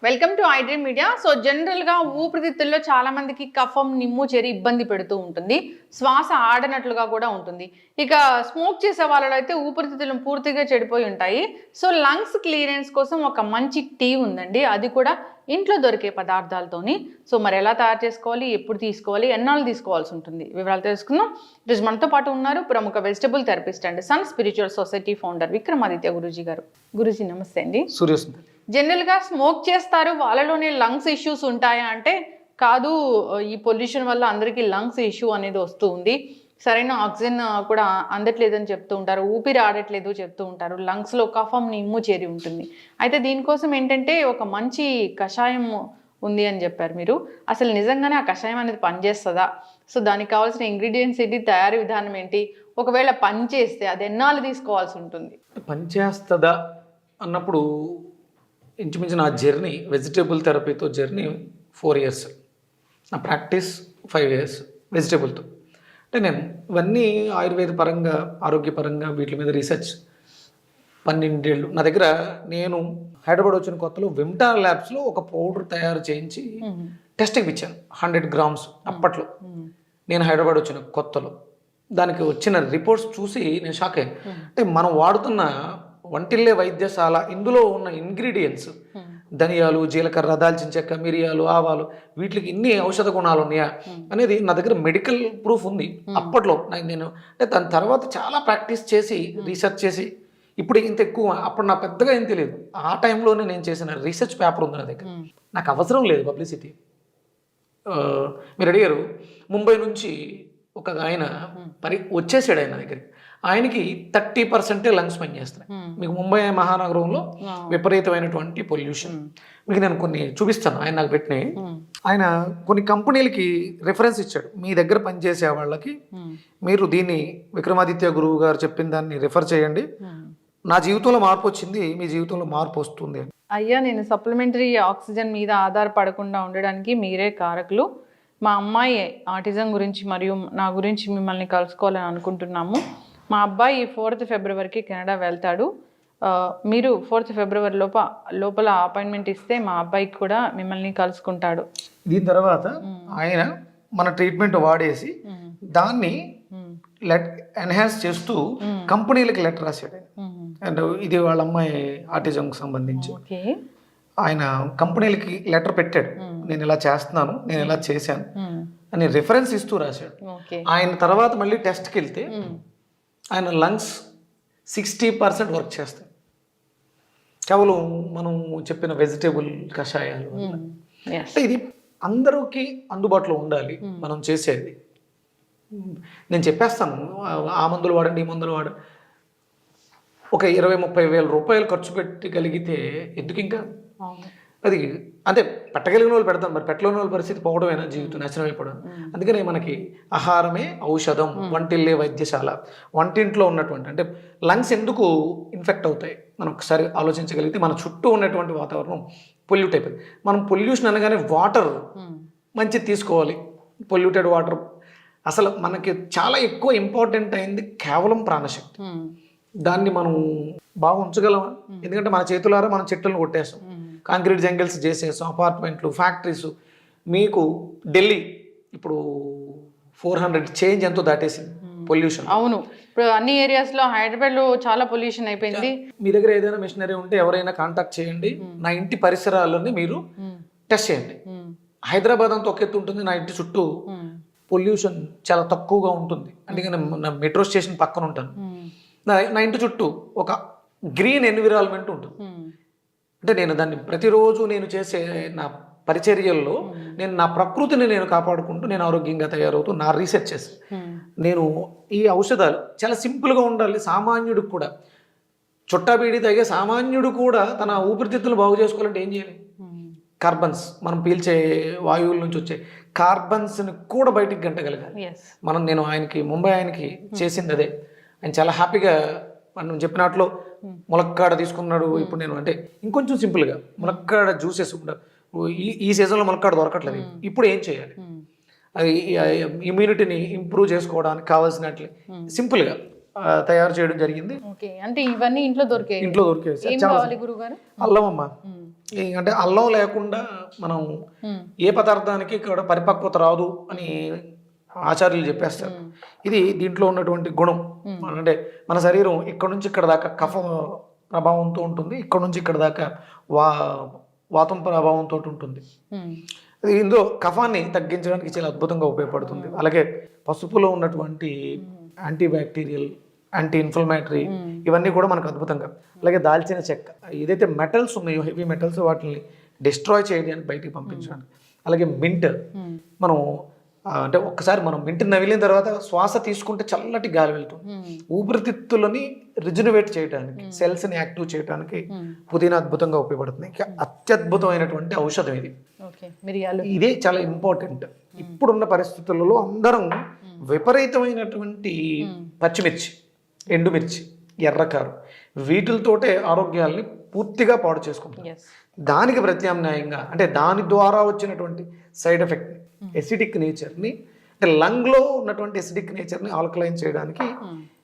Welcome to iDream media. So జనరల్గా ఊపిరితిత్తుల్లో చాలా మందికి కఫం, నిమ్ము చేరి ఇబ్బంది పెడుతూ ఉంటుంది. శ్వాస ఆడనట్లుగా కూడా ఉంటుంది. ఇక స్మోక్ చేసే వాళ్ళలో అయితే ఊపిరితిత్తులు పూర్తిగా చెడిపోయి ఉంటాయి. సో లంగ్స్ క్లియరెన్స్ కోసం ఒక మంచి టీ ఉందండి, అది కూడా ఇంట్లో దొరికే పదార్థాలతోని. సో మరి ఎలా తయారు చేసుకోవాలి, ఎప్పుడు తీసుకోవాలి, ఎన్నాళ్ళు తీసుకోవాల్సి ఉంటుంది, వివరాలు తెలుసుకుందాం. ఈరోజు మనతో పాటు ఉన్నారు ప్రముఖ vegetable therapist and sun spiritual society founder Vikramaditya Guruji గారు. గురూజీ నమస్తే అండి. సూర్యసుందర్. జనరల్గా స్మోక్ చేస్తారు, వాళ్ళలోనే లంగ్స్ ఇష్యూస్ ఉంటాయా అంటే కాదు, ఈ పొల్యూషన్ వల్ల అందరికీ లంగ్స్ ఇష్యూ అనేది వస్తూ ఉంది. సరైన ఆక్సిజన్ కూడా అందట్లేదని చెప్తూ ఉంటారు, ఊపిరి ఆడట్లేదు చెప్తూ ఉంటారు, లంగ్స్లో కఫం, నిమ్ము చేరి ఉంటుంది. అయితే దీనికోసం ఏంటంటే ఒక మంచి కషాయం ఉంది అని చెప్పారు మీరు. అసలు నిజంగానే ఆ కషాయం అనేది పనిచేస్తుందా? సో దానికి కావాల్సిన ఇంగ్రీడియంట్స్ ఏంటి, తయారీ విధానం ఏంటి, ఒకవేళ పనిచేస్తే అది ఎన్నాళ్ళు తీసుకోవాల్సి ఉంటుంది? పనిచేస్తుందా అన్నప్పుడు ఇంచుమించు నా జర్నీ, వెజిటేబుల్ థెరపీతో జర్నీ 4 years, నా ప్రాక్టీస్ 5 years వెజిటేబుల్తో. అంటే నేను ఇవన్నీ ఆయుర్వేద పరంగా, ఆరోగ్యపరంగా వీటి మీద రీసెర్చ్ 12 ఏళ్ళు నా దగ్గర. నేను హైదరాబాద్ వచ్చిన కొత్తలో విమ్టా ల్యాబ్స్లో ఒక పౌడర్ తయారు చేయించి టెస్టింగ్ ఇచ్చాను, 100 grams. అప్పట్లో నేను హైదరాబాద్ వచ్చిన కొత్తలో దానికి వచ్చిన రిపోర్ట్స్ చూసి నేను షాక్ అయ్యాను. అంటే మనం వాడుతున్న వంటిల్లే వైద్యశాల, ఇందులో ఉన్న ఇంగ్రీడియంట్స్, ధనియాలు, జీలకర్ర, దాల్చిన చెక్క, మిరియాలు, ఆవాలు, వీటికి ఇన్ని ఔషధ గుణాలు ఉన్నాయా అనేది నా దగ్గర మెడికల్ ప్రూఫ్ ఉంది. అప్పట్లో నేను అంటే దాని తర్వాత చాలా ప్రాక్టీస్ చేసి, రీసెర్చ్ చేసి, ఇప్పుడు ఇంత ఎక్కువ, అప్పుడు నాకు పెద్దగా ఏం తెలియదు. ఆ టైంలోనే నేను చేసిన రీసెర్చ్ పేపర్ ఉంది నా దగ్గర. నాకు అవసరం లేదు పబ్లిసిటీ. మీరు అడిగారు, ముంబై నుంచి ఒక ఆయన వచ్చేసాడు ఆయన దగ్గరికి. ఆయనకి 30% లంగ్స్ పనిచేస్తున్నాయి. మీకు ముంబై మహానగరంలో విపరీతమైనటువంటి పొల్యూషన్. మీకు నేను కొన్ని చూపిస్తాను, ఆయన నాకు పెట్టినాయి. ఆయన కొన్ని కంపెనీలకి రెఫరెన్స్ ఇచ్చాడు, మీ దగ్గర పనిచేసే వాళ్ళకి మీరు దీన్ని విక్రమాదిత్య గురువు గారు చెప్పిన దాన్ని రిఫర్ చేయండి, నా జీవితంలో మార్పు వచ్చింది, మీ జీవితంలో మార్పు వస్తుంది. అయ్యా, నేను సప్లిమెంటరీ ఆక్సిజన్ మీద ఆధారపడకుండా ఉండడానికి మీరే కారకులు. మా అమ్మాయి ఆటిజం గురించి మరియు నా గురించి మిమ్మల్ని కలుసుకోవాలని అనుకుంటున్నాము. మా అబ్బాయి 4th February కెనడా వెళ్తాడు. మీరు 4th February లోపల అపాయింట్మెంట్ ఇస్తే మా అబ్బాయికి కూడా మిమ్మల్ని కలుసుకుంటాడు. దీని తర్వాత ఆయన మన ట్రీట్మెంట్ వాడేసి దాన్ని ఎన్హాన్స్ చేస్తూ కంపెనీలకి లెటర్ రాశాడు. అండ్ ఇది వాళ్ళ అమ్మాయి ఆటిజంకి సంబంధించి ఆయన కంపెనీలకి లెటర్ పెట్టాడు, నేను ఇలా చేస్తున్నాను, నేను ఇలా చేశాను అని రిఫరెన్స్ ఇస్తూ రాశాడు. ఆయన తర్వాత మళ్ళీ టెస్ట్కి వెళ్తే ఆయన లంగ్స్ 60% వర్క్ చేస్తాయి, కేవలం మనం చెప్పిన వెజిటేబుల్ కషాయాలు. అంటే ఇది అందరికీ అందుబాటులో ఉండాలి మనం చేసేది. నేను చెప్పేస్తాను, ఆ మందులు వాడండి, ఈ మందులు వాడండి. ఒక 20-30 వేల రూపాయలు ఖర్చు పెట్టగలిగితే ఎందుకు ఇంకా అది, అంటే పెట్టగలిగిన వాళ్ళు పెడతాం, మరి పెట్టలేని వాళ్ళ పరిస్థితి పోవడమేనా జీవితం, నాశనం అయిపోవడం. అందుకనే మనకి ఆహారమే ఔషధం, వంటిల్లే వైద్యశాల. వంటింట్లో ఉన్నటువంటి, అంటే లంగ్స్ ఎందుకు ఇన్ఫెక్ట్ అవుతాయి మనం ఒకసారి ఆలోచించగలిగితే, మన చుట్టూ ఉన్నటువంటి వాతావరణం పొల్యూట్ అయిపోయింది. మనం పొల్యూషన్ అనగానే వాటర్ మంచిది తీసుకోవాలి, పొల్యూటెడ్ వాటర్. అసలు మనకి చాలా ఎక్కువ ఇంపార్టెంట్ అయింది కేవలం ప్రాణశక్తి. దాన్ని మనం బాగా ఉంచగలమా? ఎందుకంటే మన చేతులారా మనం చెట్లను కొట్టేస్తాం, కాంక్రీట్ జంగిల్స్ చేసేసాం, అపార్ట్మెంట్లు, ఫ్యాక్టరీస్. మీకు ఢిల్లీ ఇప్పుడు 400 చేంజ్ ఎంతో దాటేసింది పొల్యూషన్. అవును, ఇప్పుడు అన్ని ఏరియాస్లో, హైదరాబాద్లో చాలా పొల్యూషన్ అయిపోయింది. మీ దగ్గర ఏదైనా మిషనరీ ఉంటే ఎవరైనా కాంటాక్ట్ చేయండి, నా ఇంటి పరిసరాలని మీరు టెస్ట్ చేయండి. హైదరాబాద్ అంతా ఒక ఎత్తు ఉంటుంది, నా ఇంటి చుట్టూ పొల్యూషన్ చాలా తక్కువగా ఉంటుంది. అందుకని నా మెట్రో స్టేషన్ పక్కన ఉంటాను, నా ఇంటి చుట్టూ ఒక గ్రీన్ ఎన్విరాన్మెంట్ ఉంటుంది. అంటే నేను దాన్ని ప్రతిరోజు నేను చేసే నా పరిచర్యల్లో నేను నా ప్రకృతిని నేను కాపాడుకుంటూ నేను ఆరోగ్యంగా తయారవుతూ నా రీసెర్చ్ చేసి నేను ఈ ఔషధాలు చాలా సింపుల్గా ఉండాలి. సామాన్యుడికి కూడా, చుట్టా బీడి తాగే సామాన్యుడు కూడా తన ఊపిరితిత్తులు బాగు చేసుకోవాలంటే ఏం చేయాలి? కార్బన్స్, మనం పీల్చే వాయువుల నుంచి వచ్చే కార్బన్స్ని కూడా బయటికి గంటగలగాలి మనం. నేను ముంబై ఆయనకి చేసింది అదే. ఆయన చాలా హ్యాపీగా మనం చెప్పినట్లు ములక్కాడ తీసుకున్నాడు. ఇప్పుడు నేను అంటే ఇంకొంచెం సింపుల్గా ములక్కాడ జ్యూసెస్, ఈ సీజన్లో ములక్కాడ దొరకట్లేదు, ఇప్పుడు ఏం చేయాలి, అది ఇమ్యూనిటీని ఇంప్రూవ్ చేసుకోవడానికి కావాల్సినట్లు సింపుల్గా తయారు చేయడం జరిగింది. అంటే ఇవన్నీ ఇంట్లో దొరికే. అల్లం అమ్మ, అంటే అల్లం లేకుండా మనం ఏ పదార్థానికి ఇక్కడ పరిపక్వత రాదు అని ఆచార్యులు చెప్పేస్తారు. ఇది దీంట్లో ఉన్నటువంటి గుణం. అంటే మన శరీరం ఇక్కడ నుంచి ఇక్కడ దాకా కఫం ప్రభావంతో ఉంటుంది, ఇక్కడ నుంచి ఇక్కడ దాకా వాతం ప్రభావంతో ఉంటుంది. ఇందులో కఫాన్ని తగ్గించడానికి చాలా అద్భుతంగా ఉపయోగపడుతుంది. అలాగే పసుపులో ఉన్నటువంటి యాంటీ బ్యాక్టీరియల్, యాంటీ ఇన్ఫ్లమేటరీ ఇవన్నీ కూడా మనకు అద్భుతంగా. అలాగే దాల్చిన చెక్క, ఏదైతే మెటల్స్ ఉన్నాయో హెవీ మెటల్స్ వాటిని డిస్ట్రాయ్ చేయడానికి, బయటికి పంపించడానికి. అలాగే మింట్, మనం అంటే ఒక్కసారి మనం మింట్ నవిలిన తర్వాత శ్వాస తీసుకుంటే చల్లటి గాలి వెళ్తుంది. ఊపిరితిత్తులని రిజనరేట్ చేయడానికి, సెల్స్ని యాక్టివ్ చేయడానికి పుదీనా అద్భుతంగా ఉపయోగపడుతుంది. ఇంకా అత్యద్భుతమైనటువంటి ఔషధం ఇది. ఇదే చాలా ఇంపార్టెంట్. ఇప్పుడున్న పరిస్థితులలో అందరం విపరీతమైనటువంటి పచ్చిమిర్చి, ఎండుమిర్చి, ఎర్రకారు వీటితోటే ఆరోగ్యాల్ని పూర్తిగా పాడు చేసుకుంటాం. దానికి ప్రత్యామ్నాయంగా, అంటే దాని ద్వారా వచ్చినటువంటి సైడ్ ఎఫెక్ట్ ఎసిడిక్ నేచర్ని, అంటే లంగ్లో ఉన్నటువంటి ఎసిడిక్ నేచర్ని ఆల్కలైన్ చేయడానికి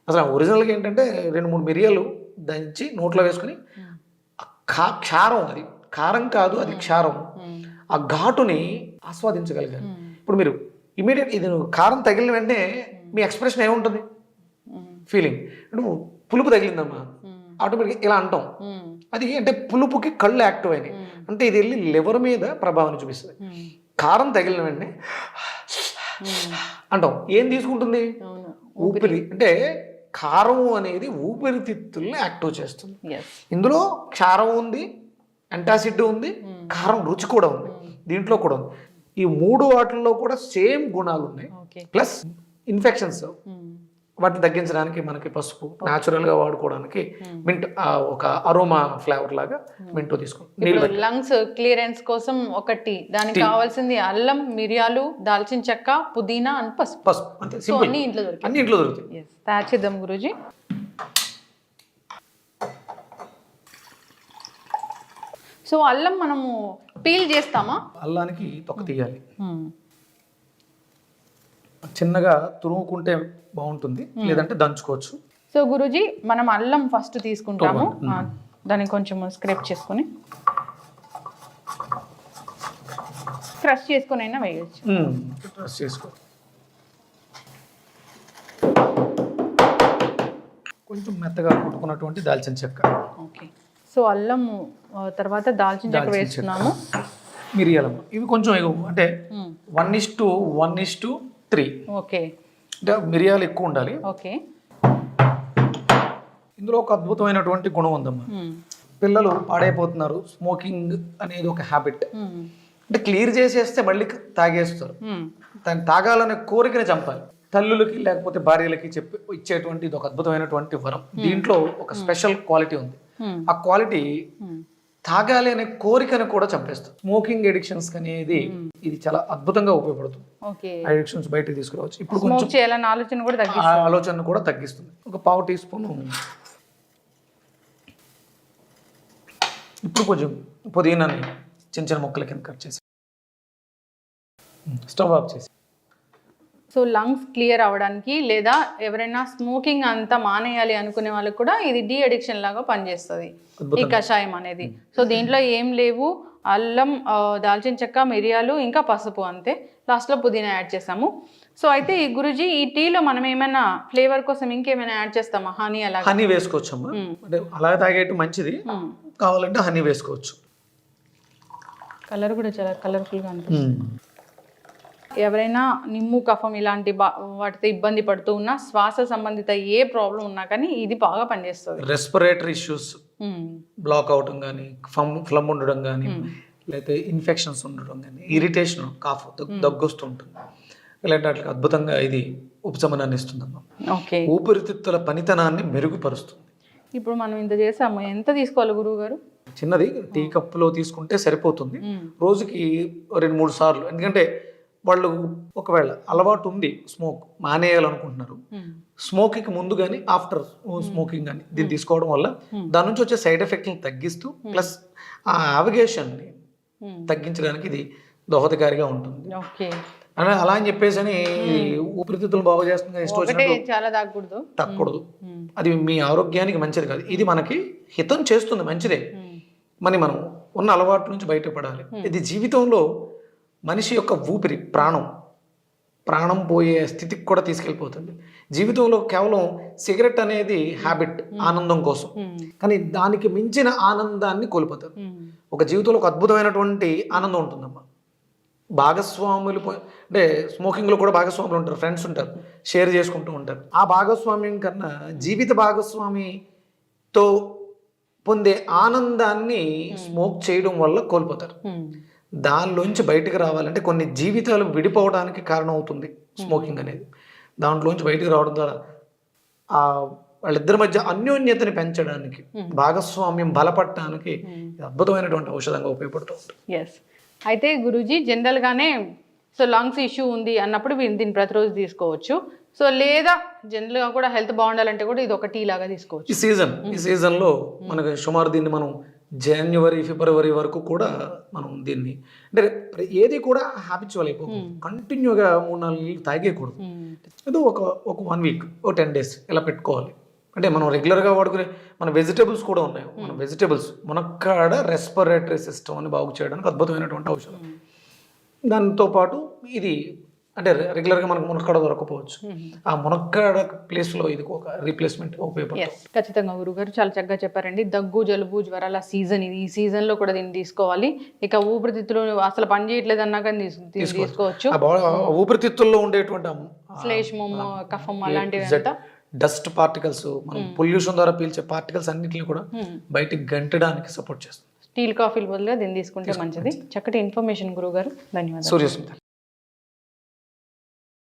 అసలు ఒరిజినల్గా ఏంటంటే 2-3 మిరియాలు దంచి నోట్లో వేసుకుని క్షారం, అది కారం కాదు, అది క్షారం, ఆ ఘాటుని ఆస్వాదించగలిగారు. ఇప్పుడు మీరు ఇమీడియట్ ఇది కారం తగిలిన వెంటనే మీ ఎక్స్ప్రెషన్ ఏముంటుంది? ఫీలింగ్. నువ్వు పులుపు తగిలిందమ్మా ఆటోమేటిక్గా ఇలా అంటాం. అది అంటే పులుపుకి కళ్ళు యాక్టివ్ అయినాయి, అంటే ఇది వెళ్ళి లివర్ మీద ప్రభావాన్ని చూపిస్తుంది. కారం తగిలిన వెంటనే అంటాం. ఏం తీసుకుంటుంది? ఊపిరి. అంటే కారం అనేది ఊపిరితిత్తుల్ని యాక్టివ్ చేస్తుంది. ఇందులో క్షారం ఉంది, యాంటాసిడ్ ఉంది, కారం రుచి కూడా ఉంది, దీంట్లో కూడా ఉంది. ఈ 3 వాటిల్లో కూడా సేమ్ గుణాలు ఉన్నాయి. ప్లస్ ఇన్ఫెక్షన్స్ వాటిని తగ్గించడానికి మనకి పసుపు న్యాచురల్గా వాడుకోవడానికి మింట్ ఒక అరోమా ఫ్లేవర్ లాగా మింట్ తీసుకుంటాం. లంగ్స్ క్లియరెన్స్ కోసం ఒకటి, దానికి కావాల్సింది అల్లం, మిరియాలు, దాల్చిన చెక్క, పుదీనా అండ్ పసుపు. అంతే, అన్ని ఇంట్లో దొరుకుతాయి. తయారు చేద్దాం గురూజీ. సో అల్లం మనము పీల్ చేస్తామా? అల్లానికి తొక్క తీయాలి, చిన్నగా తురుముకుంటే బాగుంటుంది, లేదంటే దంచుకోవచ్చు. సో గురూజీ, మనం అల్లం ఫస్ట్ తీసుకుంటాము, దాన్ని కొంచెం స్క్రేప్ చేసుకొని క్రష్ చేసుకొని అయినా వేయచ్చు. క్రష్ చేసుకో, కొంచెం మెత్తగా కుట్టుకున్నటువంటి దాల్చిన చెక్క. ఓకే. సో అల్లం తర్వాత దాల్చిన చెక్క వేస్తున్నాము, మిరియాలమ్మ ఇవి కొంచెం అంటే 1:1:3. ఓకే. అంటే మిరియాలు ఎక్కువ ఉండాలి. ఓకే. ఇందులో ఒక అద్భుతమైనటువంటి గుణం ఉందమ్మా. పిల్లలు పాడైపోతున్నారు, స్మోకింగ్ అనేది ఒక హ్యాబిట్. అంటే క్లియర్ చేసేస్తే మళ్ళీ తాగేస్తారు. దాన్ని తాగాలనే కోరికని చంపాలి. తల్లులకి లేకపోతే భార్యలకి ఇచ్చేటువంటి ఇది ఒక అద్భుతమైనటువంటి వరం. దీంట్లో ఒక స్పెషల్ క్వాలిటీ ఉంది. ఆ క్వాలిటీ తాగాలి అనే కోరికను కూడా చంపేస్తుంది. స్మోకింగ్ ఎడిక్షన్స్ అనేది ఇది చాలా అద్భుతంగా ఉపయోగపడుతుంది. ఎడిక్షన్స్ బయటకు తీసుకురావచ్చు. ఇప్పుడు కొంచెం ఆలోచన కూడా తగ్గిస్తుంది. ఒక 1/2 టీ స్పూన్. ఇప్పుడు కొంచెం పుదీనాని చిన్న చిన్న ముక్కల కింద కట్ చేసి స్టవ్ ఆఫ్ చేసి. సో లంగ్స్ క్లియర్ అవ్వడానికి, లేదా ఎవరైనా స్మోకింగ్ అంతా మానేయాలి అనుకునే వాళ్ళకి కూడా ఇది డీ అడిక్షన్ లాగా పనిచేస్తుంది ఈ కషాయం అనేది. సో దీంట్లో ఏం లేవు, అల్లం, దాల్చిన చెక్క, మిరియాలు, ఇంకా పసుపు, అంతే. లాస్ట్లో పుదీనా యాడ్ చేసాము. సో అయితే ఈ గురుజీ, ఈ టీలో మనం ఏమైనా ఫ్లేవర్ కోసం ఇంకేమైనా యాడ్ చేస్తామా? హనీ అలా? హనీ వేసుకోవచ్చమ్మా, అంటే అలా తాగేటి మంచిది. కావాలంటే హనీ వేసుకోవచ్చు. కలర్ కూడా చాలా కలర్ఫుల్గా అనిపిస్తుంది. ఎవరైనా నిమ్ము, కఫం ఇలాంటి వాటితో ఇబ్బంది పడుతూ ఉన్నా, శ్వాస సంబంధిత ఏ ప్రాబ్లం ఉన్నా కానీ ఇది బాగా పనిచేస్తుంది. రెస్పిరేటరీ ఇష్యూస్ బ్లాక్ అవడం కానీ, ఫ్లమ్ ఉండడం కానీ, లేకపోతే ఇన్ఫెక్షన్స్ ఉండడం కానీ, ఇరిటేషన్, కాఫ్, దగ్గు వస్తుంటుంది, ఇలాంటి వాటికి అద్భుతంగా ఇది ఉపశమనాన్ని ఇస్తుందమ్మా. ఓకే. ఊపిరితిత్తుల పనితనాన్ని మెరుగుపరుస్తుంది. ఇప్పుడు మనం ఇంత చేసాము, ఎంత తీసుకోవాలి గురువు గారు? చిన్నది టీ కప్పులో తీసుకుంటే సరిపోతుంది. రోజుకి 2-3 సార్లు. ఎందుకంటే వాళ్ళు ఒకవేళ అలవాటు ఉంది, స్మోక్ మానేయాలనుకుంటున్నారు, స్మోకింగ్ ముందు కానీ ఆఫ్టర్ స్మోకింగ్ కానీ దీన్ని తీసుకోవడం వల్ల దాని నుంచి వచ్చే సైడ్ ఎఫెక్ట్ని తగ్గిస్తూ ప్లస్ ఆ యావిగేషన్ని తగ్గించడానికి ఇది దోహదకారిగా ఉంటుంది. అలా అని చెప్పేసి అని ఊపిరితిత్తులు బాగు చేస్తుంది, ఇష్టం వచ్చినట్టు తగ్గకూడదు. అది మీ ఆరోగ్యానికి మంచిది కాదు. ఇది మనకి హితం చేస్తుంది, మంచిదే. మనం ఉన్న అలవాట్ల నుంచి బయటపడాలి. ఇది జీవితంలో మనిషి యొక్క ఊపిరి, ప్రాణం పోయే స్థితికి కూడా తీసుకెళ్ళిపోతుంది. జీవితంలో కేవలం సిగరెట్ అనేది హ్యాబిట్, ఆనందం కోసం, కానీ దానికి మించిన ఆనందాన్ని కోల్పోతారు. ఒక జీవితంలో ఒక అద్భుతమైనటువంటి ఆనందం ఉంటుందమ్మా. భాగస్వాములు అంటే స్మోకింగ్లో కూడా భాగస్వాములు ఉంటారు, ఫ్రెండ్స్ ఉంటారు, షేర్ చేసుకుంటూ ఉంటారు. ఆ భాగస్వామ్యం కన్నా జీవిత భాగస్వామితో పొందే ఆనందాన్ని స్మోక్ చేయడం వల్ల కోల్పోతారు. దానిలోంచి బయటకు రావాలంటే కొన్ని జీవితాలు విడిపోవడానికి కారణం అవుతుంది స్మోకింగ్ అనేది. దాంట్లోంచి బయటకు రావడం ద్వారా ఆ వాళ్ళిద్దరి మధ్య అన్యోన్యతని పెంచడానికి, భాగస్వామ్యం బలపడటానికి అద్భుతమైనటువంటి ఔషధంగా ఉపయోగపడుతూ ఉంటుంది. ఎస్. అయితే గురూజీ జనరల్గానే సో లంగ్స్ ఇష్యూ ఉంది అన్నప్పుడు దీన్ని ప్రతిరోజు తీసుకోవచ్చు. సో లేదా జనరల్గా కూడా హెల్త్ బాగుండాలంటే కూడా ఇది ఒక టీ లాగా తీసుకోవచ్చు. ఈ సీజన్లో మనకి సుమారు దీన్ని మనం జనవరి, ఫిబ్రవరి వరకు కూడా మనం దీన్ని అంటే ఏది కూడా హ్యాబిచువల్ అయిపోతుంది. కంటిన్యూగా 3-4 నీళ్ళు తాగేయకూడదు. ఏదో ఒక 1 వీక్, 10 డేస్ ఇలా పెట్టుకోవాలి. అంటే మనం రెగ్యులర్గా వాడుకునే మన వెజిటేబుల్స్ కూడా ఉన్నాయి. మన వెజిటేబుల్స్ మునక్కాడ రెస్పిరేటరీ సిస్టమ్ అని బాగు చేయడానికి అద్భుతమైనటువంటి ఔషధం. దాంతో పాటు ఇది అంటే రెగ్యులర్గా మనకు మునక్కాడ దొరకపోవచ్చు, ఆ మునక్కాడ ప్లేస్లో ఇది ఒక రీప్లేస్మెంట్ ఉపయోగపడుతుంది. ఖచ్చితంగా గురుగారు చాలా చక్కగా చెప్పారండి. దగ్గు, జలుబు, జ్వరాల సీజన్ ఇది. ఈ సీజన్లో కూడా దీన్ని తీసుకోవాలి. ఇక ఊపిరితిత్తులు అసలు పని చేయట్లేదు అన్నా కానీ తీసుకోవచ్చు. ఊపిరితిత్తుల్లో ఉండేటువంటి శ్లేష్మం, కఫం అలాంటివి అంతా డస్ట్ పార్టికల్స్, మనం పొల్యూషన్ ద్వారా పీల్చే పార్టికల్స్ అన్నింటినీ కూడా బయటికి గంటడానికి సపోర్ట్ చేస్తుంది. టీ కాఫీల బదులుగా దీన్ని తీసుకుంటే మంచిది. చక్కటి ఇన్ఫర్మేషన్ గురుగారు, ధన్యవాదాలు. సూర్యస్మిత.